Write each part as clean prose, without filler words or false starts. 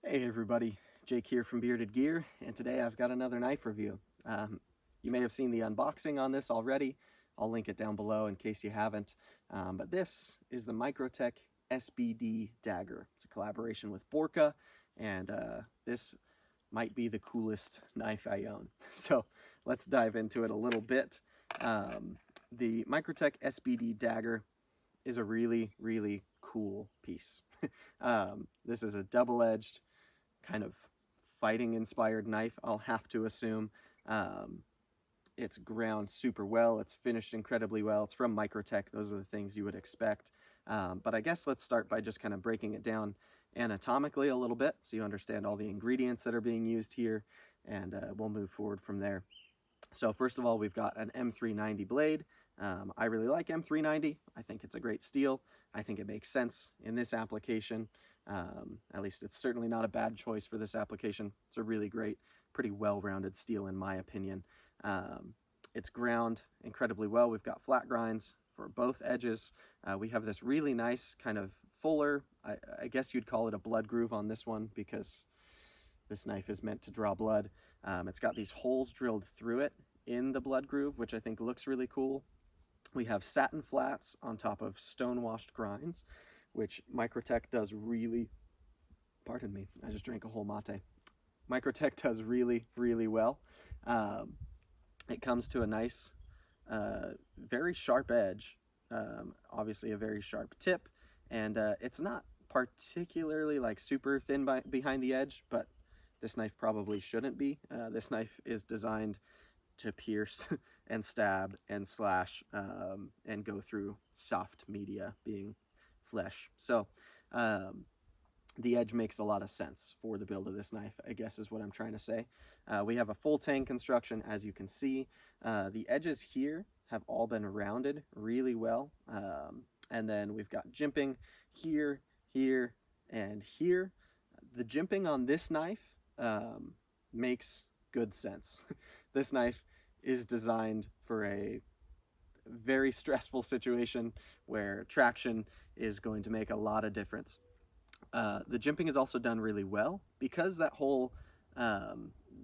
Hey everybody, Jake here from Bearded Gear, and today I've got another knife review. You may have seen the unboxing on this already. I'll link it down below in case you haven't. But this is the Microtech SBD Dagger. It's a collaboration with Borka, and this might be the coolest knife I own. So let's dive into it a little bit. The Microtech SBD Dagger is a really, really cool piece. This is a double-edged kind of fighting inspired knife, I'll have to assume. It's ground super well, it's finished incredibly well, it's from Microtech, those are the things you would expect. But I guess let's start by just kind of breaking it down anatomically a little bit so you understand all the ingredients that are being used here, and we'll move forward from there. So first of all, we've got an M390 blade. I really like M390. I think it's a great steel. I think it makes sense in this application. At least it's certainly not a bad choice for this application. It's a really great, pretty well-rounded steel in my opinion. It's ground incredibly well. We've got flat grinds for both edges. We have this really nice kind of fuller, I guess you'd call it a blood groove on this one because this knife is meant to draw blood. It's got these holes drilled through it in the blood groove, which I think looks really cool. We have satin flats on top of stone-washed grinds, which Microtech does really, pardon me, I just drank a whole mate. Microtech does really, really well. It comes to a nice, very sharp edge, obviously a very sharp tip, and it's not particularly like super thin behind the edge, but this knife probably shouldn't be. This knife is designed to pierce and stab and slash and go through soft media, being flesh. So the edge makes a lot of sense for the build of this knife, I guess is what I'm trying to say. We have a full tang construction, as you can see. The edges here have all been rounded really well. And then we've got jimping here, here, and here. The jimping on this knife makes good sense. This knife is designed for a very stressful situation where traction is going to make a lot of difference. The jimping is also done really well because that whole, I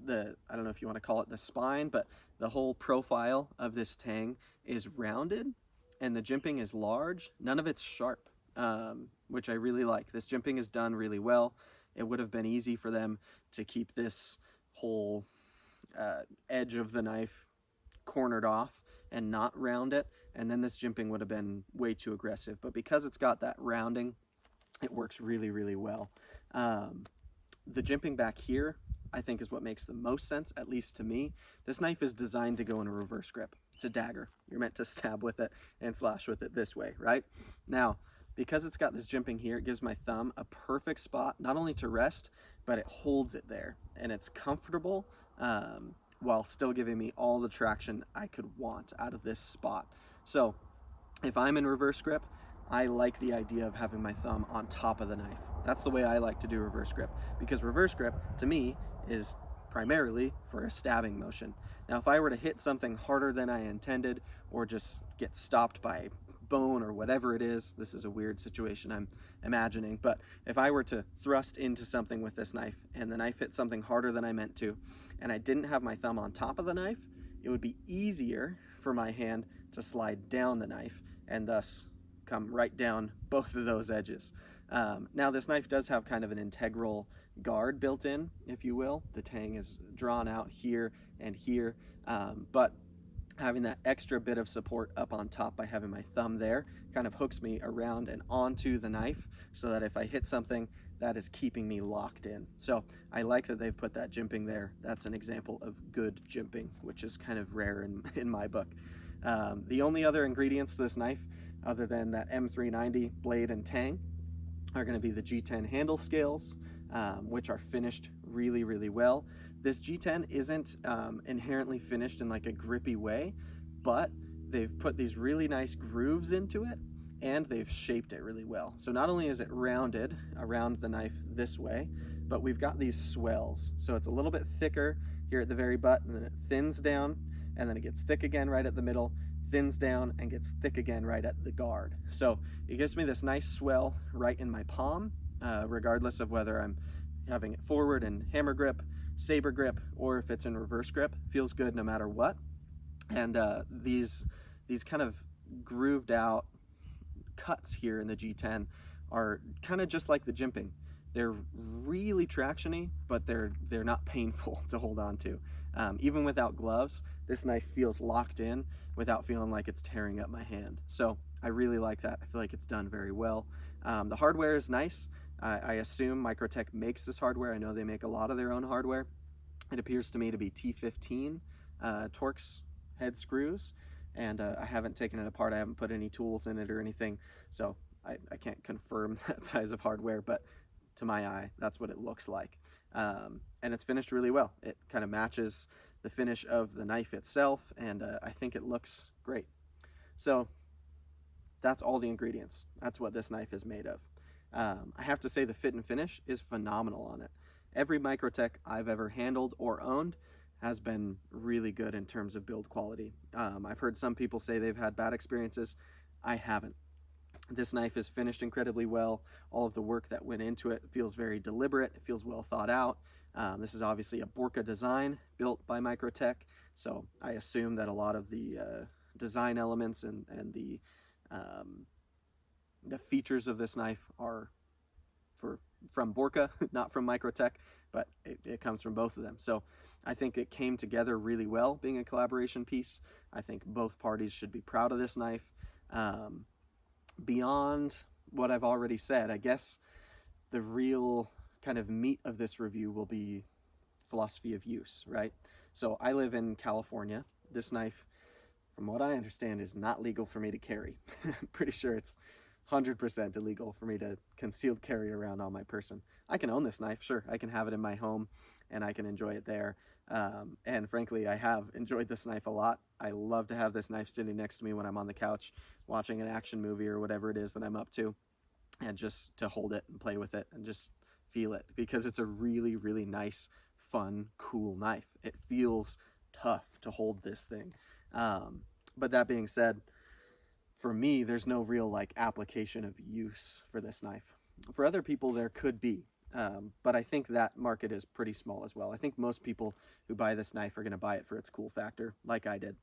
don't know if you want to call it the spine, but the whole profile of this tang is rounded and the jimping is large. None of it's sharp, which I really like. This jimping is done really well. It would have been easy for them to keep this whole edge of the knife cornered off and not round it, and then this jimping would have been way too aggressive. But because it's got that rounding, it works really, really well. The jimping back here, I think, is what makes the most sense, at least to me. This knife is designed to go in a reverse grip. It's a dagger. You're meant to stab with it and slash with it this way, right? Now, because it's got this jimping here, it gives my thumb a perfect spot, not only to rest, but it holds it there. And it's comfortable while still giving me all the traction I could want out of this spot. So if I'm in reverse grip, I like the idea of having my thumb on top of the knife. That's the way I like to do reverse grip, because reverse grip, to me, is primarily for a stabbing motion. Now, if I were to hit something harder than I intended, or just get stopped by bone or whatever it is, this is a weird situation I'm imagining, but if I were to thrust into something with this knife and the knife hit something harder than I meant to, and I didn't have my thumb on top of the knife, it would be easier for my hand to slide down the knife and thus come right down both of those edges. Now this knife does have kind of an integral guard built in, if you will. The tang is drawn out here and here, but having that extra bit of support up on top by having my thumb there kind of hooks me around and onto the knife so that if I hit something, that is keeping me locked in. So I like that they've put that jimping there. That's an example of good jimping, which is kind of rare in my book. The only other ingredients to this knife, other than that M390 blade and tang, are going to be the G10 handle scales, which are finished really, really well. This G10 isn't inherently finished in like a grippy way, but they've put these really nice grooves into it and they've shaped it really well. So not only is it rounded around the knife this way, but we've got these swells. So it's a little bit thicker here at the very butt, and then it thins down, and then it gets thick again right at the middle, thins down, and gets thick again right at the guard. So it gives me this nice swell right in my palm, regardless of whether I'm having it forward and hammer grip, saber grip, or if it's in reverse grip, feels good no matter what. And these kind of grooved out cuts here in the G10 are kind of just like the jimping. They're really tractiony, but they're not painful to hold on to. Even without gloves, this knife feels locked in without feeling like it's tearing up my hand. So I really like that. I feel like it's done very well. The hardware is nice. I assume Microtech makes this hardware. I know they make a lot of their own hardware. It appears to me to be T15 Torx head screws, and I haven't taken it apart. I haven't put any tools in it or anything, so I can't confirm that size of hardware, but to my eye, that's what it looks like. And it's finished really well. It kind of matches the finish of the knife itself, and I think it looks great. So that's all the ingredients. That's what this knife is made of. I have to say the fit and finish is phenomenal on it. Every Microtech I've ever handled or owned has been really good in terms of build quality. I've heard some people say they've had bad experiences. I haven't. This knife is finished incredibly well. All of the work that went into it feels very deliberate. It feels well thought out. This is obviously a Borka design built by Microtech, so I assume that a lot of the design elements and the features of this knife are from Borka, not from Microtech, but it comes from both of them. So I think it came together really well, being a collaboration piece. I think both parties should be proud of this knife. Beyond what I've already said, I guess the real kind of meat of this review will be philosophy of use, right? So I live in California. This knife, from what I understand, is not legal for me to carry. I'm pretty sure it's 100% illegal for me to concealed carry around on my person. I can own this knife, sure. I can have it in my home and I can enjoy it there. And frankly, I have enjoyed this knife a lot. I love to have this knife sitting next to me when I'm on the couch watching an action movie or whatever it is that I'm up to, and just to hold it and play with it and just feel it, because it's a really, really nice, fun, cool knife. It feels tough to hold this thing. But that being said, for me, there's no real like application of use for this knife. For other people, there could be, but I think that market is pretty small as well. I think most people who buy this knife are going to buy it for its cool factor, like I did.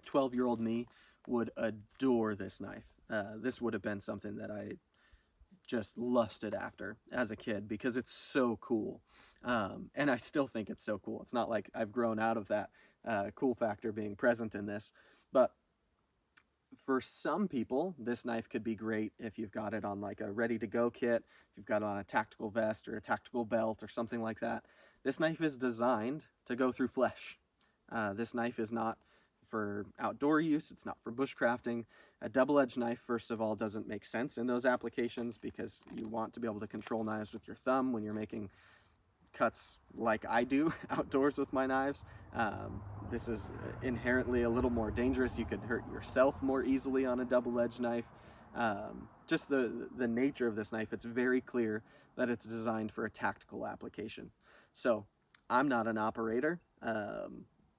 12-year-old me would adore this knife. This would have been something that I just lusted after as a kid because it's so cool. And I still think it's so cool. It's not like I've grown out of that cool factor being present in this, but for some people, this knife could be great if you've got it on like a ready-to-go kit, if you've got it on a tactical vest or a tactical belt or something like that. This knife is designed to go through flesh. This knife is not for outdoor use. It's not for bushcrafting. A double-edged knife, first of all, doesn't make sense in those applications because you want to be able to control knives with your thumb when you're making cuts like I do outdoors with my knives. This is inherently a little more dangerous. You could hurt yourself more easily on a double-edged knife. Just the nature of this knife, it's very clear that it's designed for a tactical application. So I'm not an operator.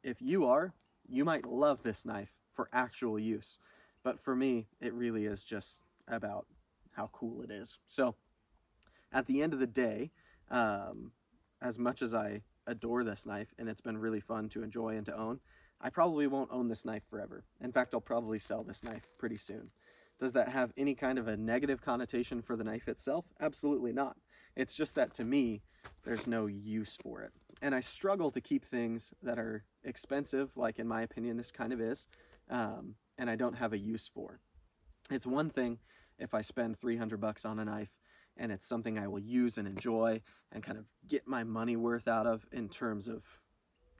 If you are, you might love this knife for actual use. But for me, it really is just about how cool it is. So at the end of the day, as much as I adore this knife, and it's been really fun to enjoy and to own, I probably won't own this knife forever. In fact, I'll probably sell this knife pretty soon. Does that have any kind of a negative connotation for the knife itself? Absolutely not. It's just that to me, there's no use for it. And I struggle to keep things that are expensive, like in my opinion this kind of is, and I don't have a use for. It's one thing if I spend $300 on a knife and it's something I will use and enjoy and kind of get my money worth out of in terms of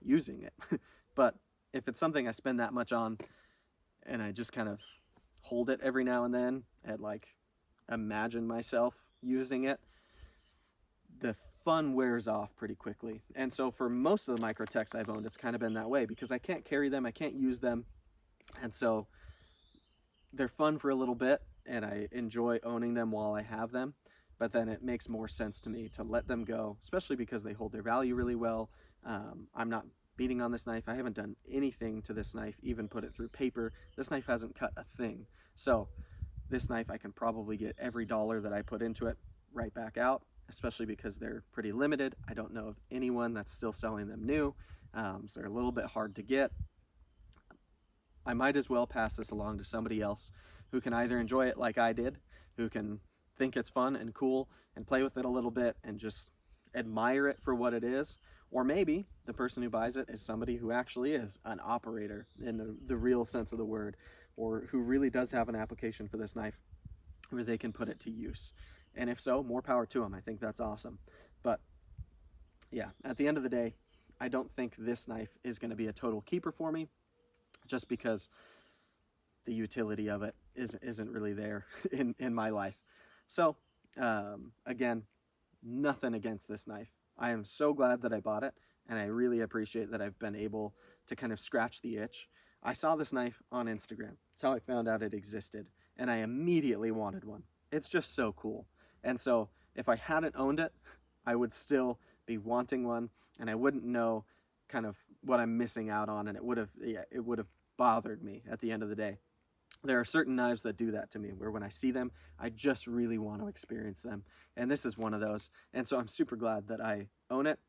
using it. But if it's something I spend that much on and I just kind of hold it every now and then and like imagine myself using it, the fun wears off pretty quickly. And so for most of the Microtechs I've owned, it's kind of been that way because I can't carry them, I can't use them. And so they're fun for a little bit and I enjoy owning them while I have them. But then it makes more sense to me to let them go, especially because they hold their value really well. I'm not beating on this knife. I haven't done anything to this knife, even put it through paper. This knife hasn't cut a thing. So this knife, I can probably get every dollar that I put into it right back out. especially because they're pretty limited. I don't know of anyone that's still selling them new, so they're a little bit hard to get. I might as well pass this along to somebody else who can either enjoy it like I did, who can think it's fun and cool and play with it a little bit and just admire it for what it is, or maybe the person who buys it is somebody who actually is an operator in the real sense of the word, or who really does have an application for this knife where they can put it to use. And if so, more power to them. I think that's awesome. But yeah, at the end of the day, I don't think this knife is going to be a total keeper for me, just because the utility of it isn't really there in my life. So again, nothing against this knife. I am so glad that I bought it, and I really appreciate that I've been able to kind of scratch the itch. I saw this knife on Instagram. That's how I found out it existed, and I immediately wanted one. It's just so cool. And so if I hadn't owned it, I would still be wanting one, and I wouldn't know kind of what I'm missing out on, and it would have bothered me at the end of the day. There are certain knives that do that to me, where when I see them, I just really want to experience them. And this is one of those. And so I'm super glad that I own it,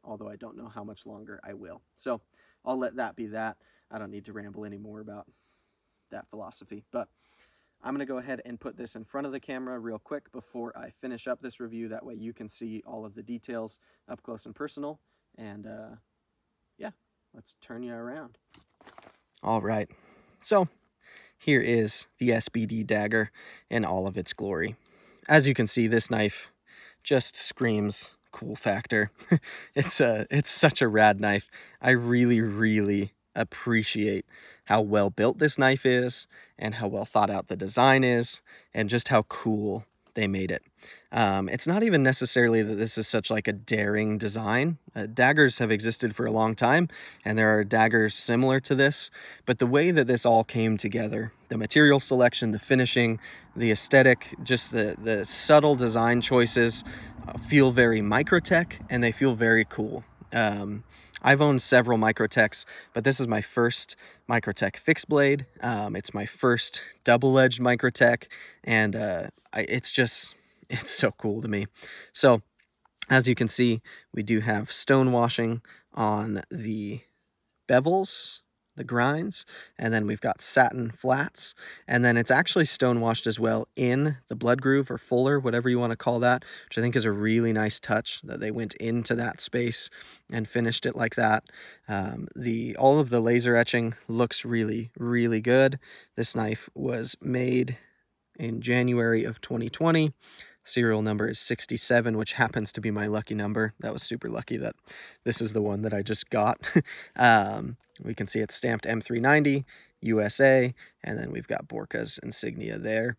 although I don't know how much longer I will. So I'll let that be that. I don't need to ramble anymore about that philosophy. But I'm going to go ahead and put this in front of the camera real quick before I finish up this review. That way you can see all of the details up close and personal. And yeah, let's turn you around. All right. So here is the SBD Dagger in all of its glory. As you can see, this knife just screams cool factor. It's such a rad knife. I really appreciate how well built this knife is, and how well thought out the design is, and just how cool they made it. It's not even necessarily that this is such like a daring design. Daggers have existed for a long time, and there are daggers similar to this, but the way that this all came together, the material selection, the finishing, the aesthetic, just the subtle design choices feel very Microtech, and they feel very cool. I've owned several Microtechs, but this is my first Microtech fixed blade. It's my first double-edged Microtech, and it's so cool to me. So as you can see, we do have stone washing on the bevels, the grinds, and then we've got satin flats, and then it's actually stone washed as well in the blood groove or fuller, whatever you want to call that, which I think is a really nice touch that they went into that space and finished it like that. All of the laser etching looks really good. This knife was made in January of 2020. Serial number is 67, which happens to be my lucky number. That was super lucky that this is the one that I just got. We can see it's stamped M390, USA, and then we've got Borka's insignia there.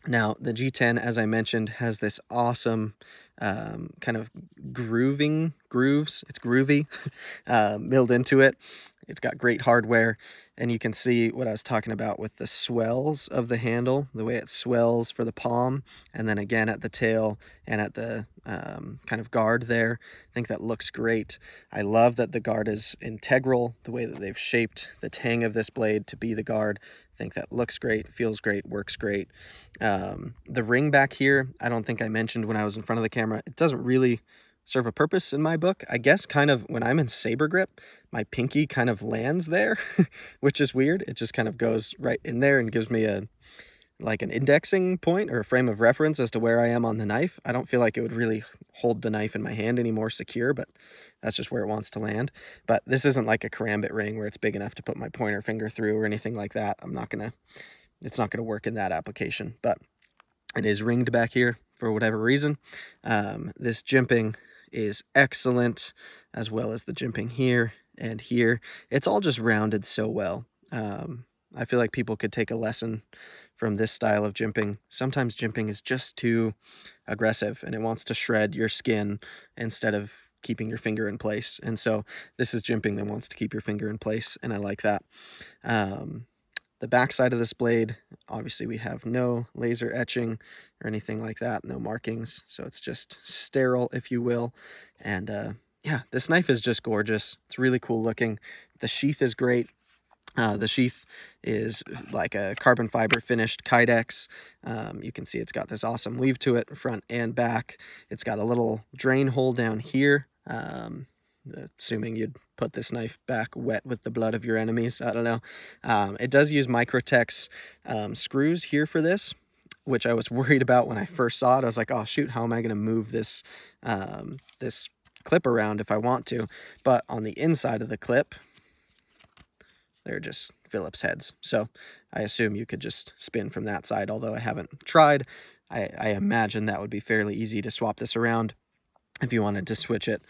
Now, the G10, as I mentioned, has this awesome kind of grooves. It's groovy, milled into it. It's got great hardware, and you can see what I was talking about with the swells of the handle, the way it swells for the palm, and then again at the tail and at the kind of guard there. I think that looks great. I love that the guard is integral, the way that they've shaped the tang of this blade to be the guard. I think that looks great, feels great, works great. The ring back here, I don't think I mentioned when I was in front of the camera, it doesn't really serve a purpose in my book. I guess kind of when I'm in saber grip, my pinky kind of lands there, which is weird. It just kind of goes right in there and gives me like an indexing point or a frame of reference as to where I am on the knife. I don't feel like it would really hold the knife in my hand any more secure, but that's just where it wants to land. But this isn't like a karambit ring where it's big enough to put my pointer finger through or anything like that. It's not gonna work in that application, but it is ringed back here for whatever reason. This jimping is excellent, as well as the jimping here and here. It's all just rounded so well. I feel like people could take a lesson from this style of jimping. Sometimes jimping is just too aggressive, and it wants to shred your skin instead of keeping your finger in place. And so this is jimping that wants to keep your finger in place, and I like that. The back side of this blade, obviously we have no laser etching or anything like that, no markings, so it's just sterile, if you will. And yeah, this knife is just gorgeous. It's really cool looking. The sheath is great. The sheath is like a carbon fiber finished Kydex. You can see it's got this awesome weave to it, front and back. It's got a little drain hole down here. Assuming you'd put this knife back wet with the blood of your enemies. I don't know. It does use Microtech screws here for this, which I was worried about when I first saw it. I was like, oh shoot, how am I going to move this this clip around if I want to? But on the inside of the clip, they're just Phillips heads. So I assume you could just spin from that side, although I haven't tried. I imagine that would be fairly easy to swap this around. If you wanted to switch it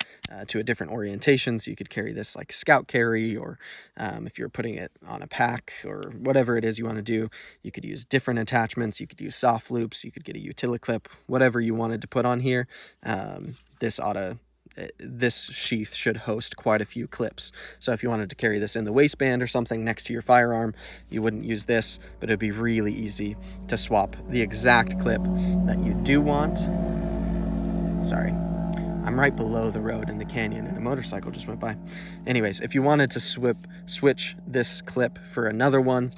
to a different orientation, so you could carry this like scout carry, or if you're putting it on a pack or whatever it is you want to do, you could use different attachments. You could use soft loops, you could get a utility clip, whatever you wanted to put on here. This sheath should host quite a few clips. So if you wanted to carry this in the waistband or something next to your firearm, you wouldn't use this, but it'd be really easy to swap the exact clip that you do want. Sorry, I'm right below the road in the canyon and a motorcycle just went by. Anyways, if you wanted to switch this clip for another one,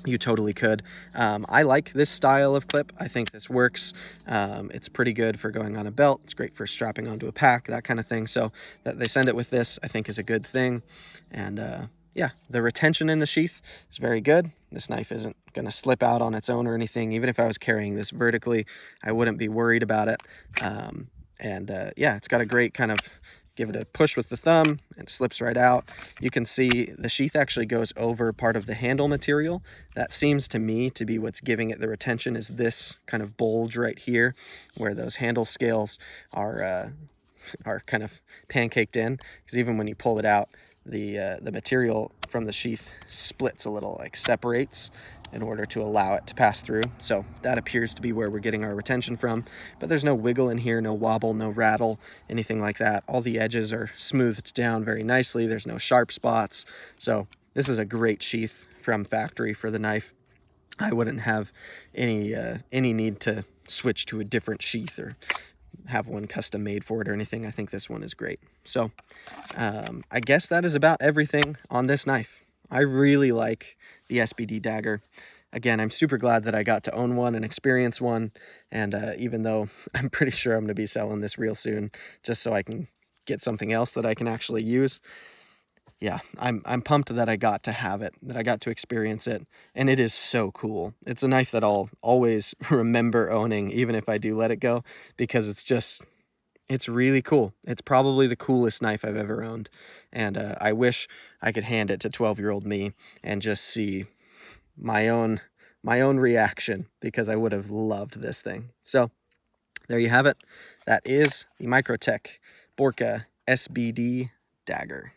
you totally could. I like this style of clip. I think this works. It's pretty good for going on a belt. It's great for strapping onto a pack, that kind of thing. So that they send it with this, I think, is a good thing. And yeah, the retention in the sheath is very good. This knife isn't going to slip out on its own or anything. Even if I was carrying this vertically, I wouldn't be worried about it. Yeah, it's got a great kind of, give it a push with the thumb and it slips right out. You can see the sheath actually goes over part of the handle material. That seems to me to be what's giving it the retention, is this kind of bulge right here where those handle scales are kind of pancaked in, because even when you pull it out, the material from the sheath splits a little, like separates, in order to allow it to pass through. So that appears to be where we're getting our retention from, but there's no wiggle in here, no wobble, no rattle, anything like that. All the edges are smoothed down very nicely. There's no sharp spots. So this is a great sheath from factory for the knife. I wouldn't have any need to switch to a different sheath or have one custom made for it or anything. I think this one is great. So I guess that is about everything on this knife. I really like the SBD Dagger. Again, I'm super glad that I got to own one and experience one. And even though I'm pretty sure I'm going to be selling this real soon, just so I can get something else that I can actually use. Yeah, I'm pumped that I got to have it, that I got to experience it, and it is so cool. It's a knife that I'll always remember owning, even if I do let it go, because it's really cool. It's probably the coolest knife I've ever owned, and I wish I could hand it to 12-year-old me and just see my own reaction, because I would have loved this thing. So there you have it. That is the Microtech Borka SBD Dagger.